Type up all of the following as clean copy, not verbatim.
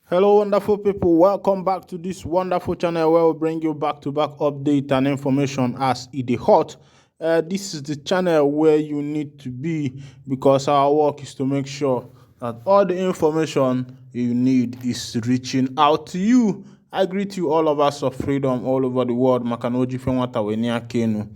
Hello, wonderful people. Welcome back to this wonderful channel where we bring you back-to-back update and information as it is hot. This is the channel where you need to be because our work is to make sure that all the information you need is reaching out to you. I greet you all of us of freedom all over the world. Makanoji Fenwata Wenia Kenu.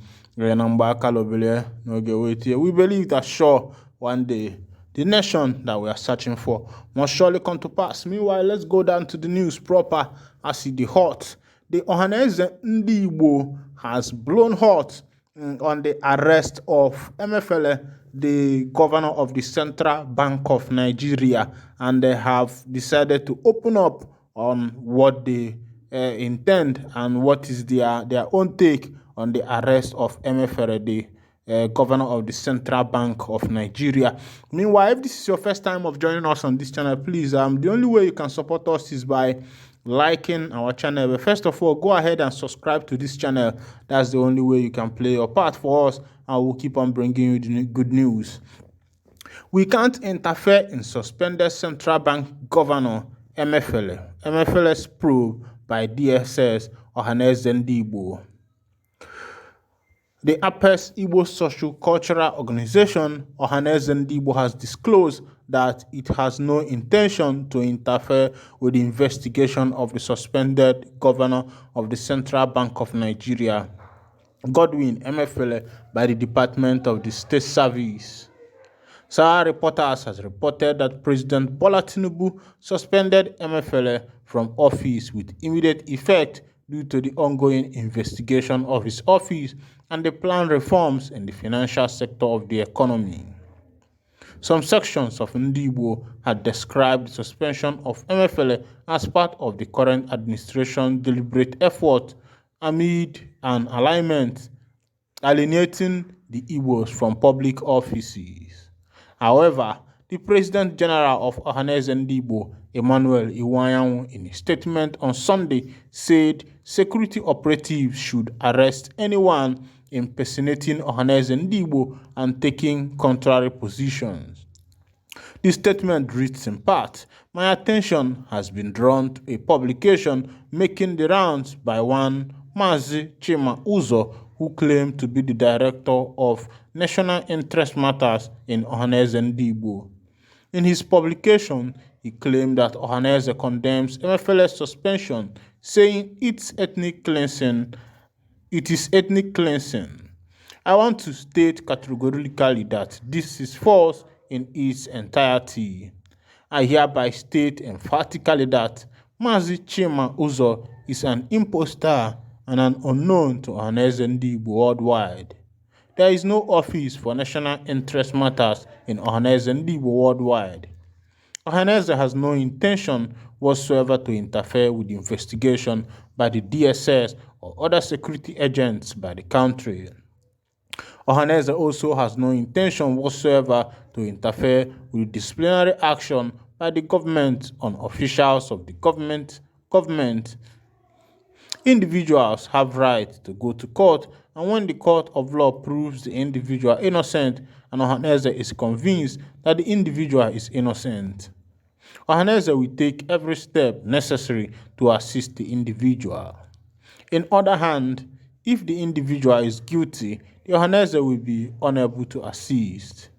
We believe that sure one day the nation that we are searching for must surely come to pass. Meanwhile, let's go down to the news proper as it is hot. The Ohaneze Ndigbo has blown hot on the arrest of Emefiele, the governor of the Central Bank of Nigeria, and they have decided to open up on what they intend and what is their own take on the arrest of Emefiele, the governor of the Central Bank of Nigeria. Meanwhile, if this is your first time of joining us on this channel, please, the only way you can support us is by liking our channel. But first of all, go ahead and subscribe to this channel. That's the only way you can play your part for us, and we'll keep on bringing you the good news. We can't interfere in suspended Central Bank Governor Emefiele. Emefiele's probe by DSS Ohaneze Ndigbo. The Apes Igbo Social Cultural Organization, Ohaneze Ndigbo, has disclosed that it has no intention to interfere with the investigation of the suspended governor of the Central Bank of Nigeria, Godwin Emefiele, by the Department of the State Service. Sahara Reporters has reported that President Bola TINUBU suspended Emefiele from office with immediate effect due to the ongoing investigation of his office and the planned reforms in the financial sector of the economy. Some sections of Ndigbo had described the suspension of Emefiele as part of the current administration's deliberate effort amid an alignment alienating the Igbos from public offices. However, the President General of Ohaneze Ndigbo, Emmanuel Iwanyanwu, in a statement on Sunday, said security operatives should arrest anyone impersonating Ohaneze Ndigbo and taking contrary positions. The statement reads in part, "My attention has been drawn to a publication making the rounds by one Mazi Chima Uzo, who claimed to be the director of National Interest Matters in Ohaneze Ndigbo. In his publication, he claimed that Ohaneze condemns Emefiele's suspension, saying it is ethnic cleansing. I want to state categorically that this is false in its entirety. I hereby state emphatically that Mazi Chima Uzo is an impostor and an unknown to Ohaneze Ndigbo worldwide. There is no office for national interest matters in Ohaneze Ndigbo worldwide. Ohaneze has no intention whatsoever to interfere with the investigation by the DSS or other security agents by the country. Ohaneze also has no intention whatsoever to interfere with disciplinary action by the government on officials of the government. Individuals have right to go to court, and when the court of law proves the individual innocent and Ohaneze is convinced that the individual is innocent, Ohaneze will take every step necessary to assist the individual. In other hand, if the individual is guilty, the Ohaneze will be unable to assist.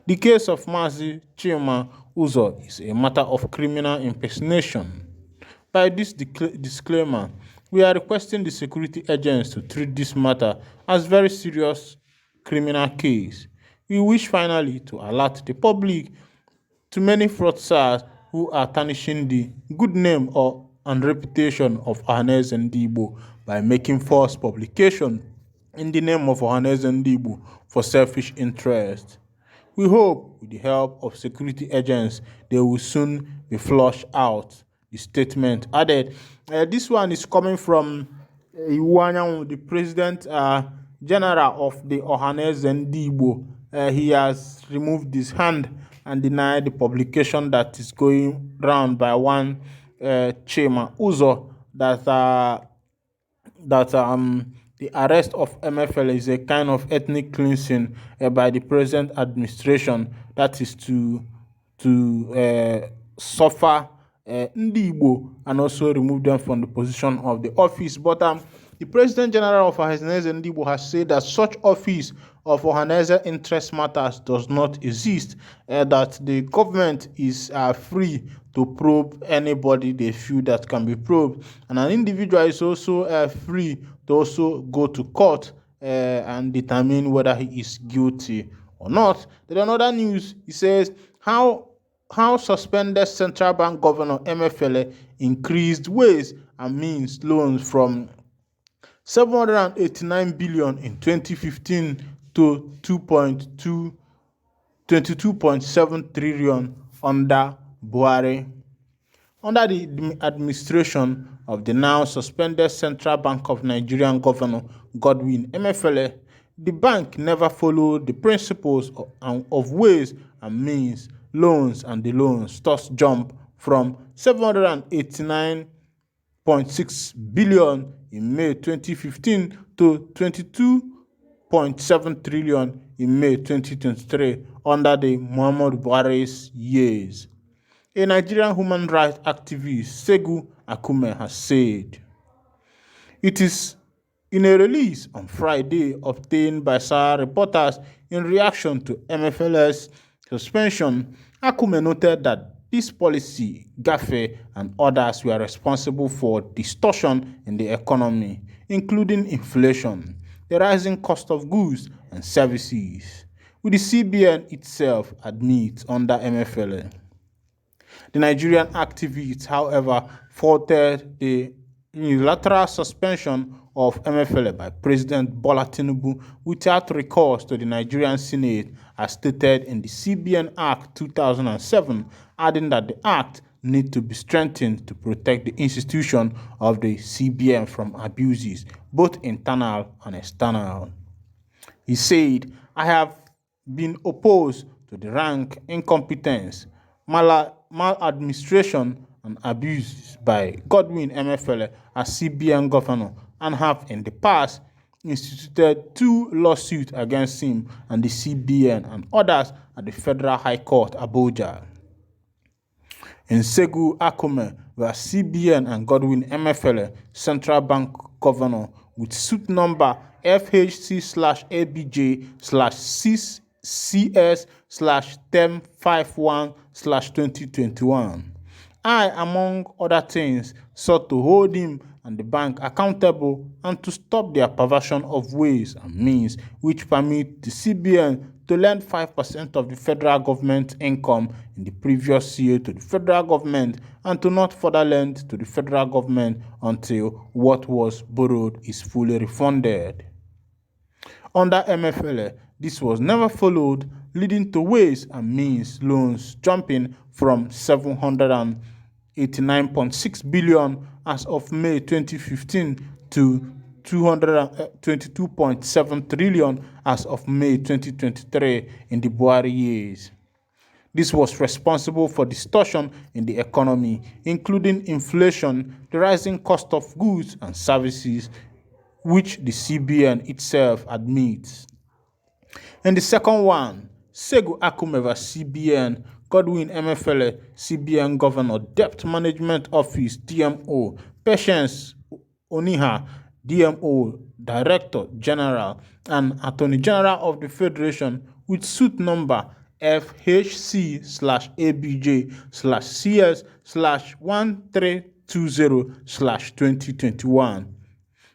The case of Mazi Chima Uzo is a matter of criminal impersonation. By this disclaimer, we are requesting the security agents to treat this matter as very serious criminal case. We wish finally to alert the public to many fraudsters who are tarnishing the good name and reputation of Ohaneze Ndigbo by making false publication in the name of Ohaneze Ndigbo for selfish interest. We hope, with the help of security agents, they will soon be flushed out, the statement added. This one is coming from Iwanyanwu, the President General of the Ohaneze Ndigbo. He has removed his hand and denied the publication that is going round by one Chima Uzo that the arrest of Emefiele is a kind of ethnic cleansing by the present administration, that is to suffer Ndigbo and also remove them from the position of the office. But the President General of Ohaneze Ndigbo has said that such office of Ohaneze interest matters does not exist, that the government is free to probe anybody they feel that can be probed, and an individual is also free to also go to court and determine whether he is guilty or not. Then another news, he says how suspended central bank governor Emefiele increased ways and means loans from 789 billion in 2015 to 22.7 trillion under Buhari. Under the administration of the now suspended Central Bank of Nigerian Governor Godwin Emefiele, the bank never followed the principles of ways and means loans, and the loans thus jumped from 789.6 billion in May 2015 to 22.7 trillion in May 2023 under the Muhammadu Buhari's years. A Nigerian human rights activist, Segu Akume, has said. It is in a release on Friday obtained by SAR reporters in reaction to Emefiele's suspension. Akume noted that this policy, GAFE, and others were responsible for distortion in the economy, including inflation, the rising cost of goods and services, with the CBN itself admits under Emefiele. The Nigerian activists, however, faulted the unilateral suspension of Emefiele by President Bola TINUBU without recourse to the Nigerian Senate, as stated in the CBN Act 2007, adding that the act needs to be strengthened to protect the institution of the CBN from abuses, both internal and external. He said, "I have been opposed to the rank incompetence, maladministration, and abuse by Godwin Emefiele as CBN governor, and have in the past instituted 2 lawsuits against him and the CBN and others at the Federal High Court, Abuja." In Segu Akume vs. CBN and Godwin Emefiele, Central Bank Governor, with suit number FHC/ABJ/CS/1051/2021. I, among other things, sought to hold him and the bank accountable and to stop their perversion of ways and means which permit the CBN to lend 5% of the federal government income in the previous year to the federal government and to not further lend to the federal government until what was borrowed is fully refunded. Under Emefiele, this was never followed, leading to ways and means loans jumping from 789.6 billion as of May 2015 to 222.7 trillion as of May 2023 in the Buhari years. This was responsible for distortion in the economy, including inflation, the rising cost of goods and services, which the CBN itself admits. And the second one, Segu Akume vs. CBN, Godwin Emefiele, CBN Governor, Debt Management Office, DMO, Patience Oniha, DMO, Director General, and Attorney General of the Federation, with suit number FHC/ABJ/CS/1320/2021,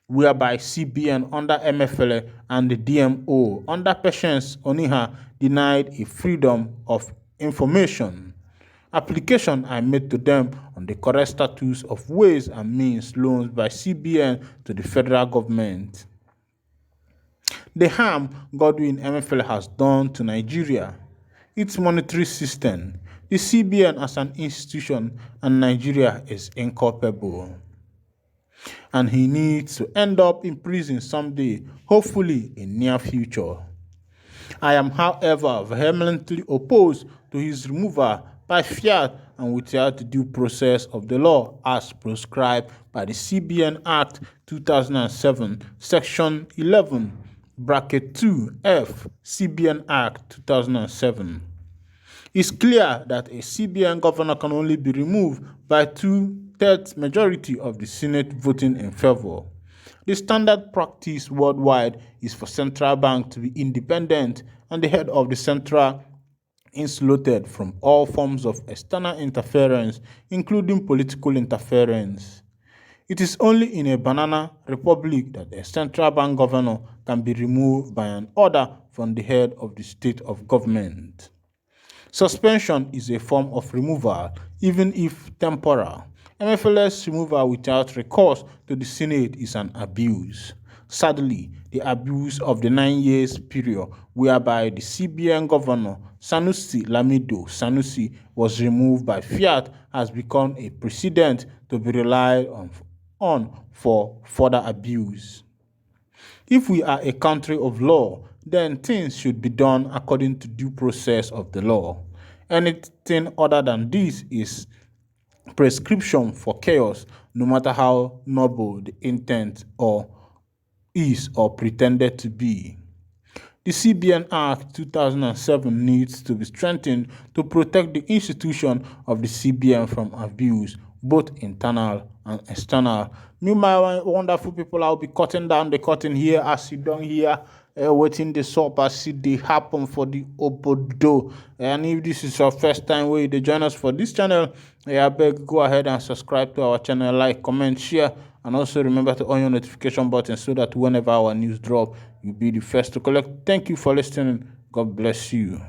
whereby CBN under Emefiele and the DMO under Patience Oniha denied a freedom of information application I made to them on the correct status of ways and means loans by CBN to the federal government. The harm Godwin Emefiele has done to Nigeria, its monetary system, the CBN as an institution, and Nigeria is inculpable. And he needs to end up in prison someday, hopefully in near future. I am, however, vehemently opposed to his removal by fiat and without the due process of the law as prescribed by the CBN Act 2007, Section 11, Bracket 2F, CBN Act 2007. It's clear that a CBN governor can only be removed by 2/3 majority of the Senate voting in favor. The standard practice worldwide is for central bank to be independent and the head of the central insulated from all forms of external interference, including political interference. It is only in a banana republic that a central bank governor can be removed by an order from the head of the state of government. Suspension is a form of removal, even if temporal. Emefiele's removal without recourse to the Senate is an abuse. Sadly, the abuse of the 9 years period whereby the CBN governor Sanusi Lamido Sanusi was removed by fiat has become a precedent to be relied on for further abuse. If we are a country of law, then things should be done according to due process of the law. Anything other than this is prescription for chaos, no matter how noble the intent is or pretended to be. The CBN Act 2007 needs to be strengthened to protect the institution of the CBN from abuse, both internal and external. Meanwhile, wonderful people, I'll be cutting down the curtain here as you don't hear waiting the sub as see they happen for the obodo. And if this is your first time where you join us for this channel, I beg go ahead and subscribe to our channel, like, comment, share, and also remember to on your notification button so that whenever our news drop, you'll be the first to collect. Thank you for listening. God bless you.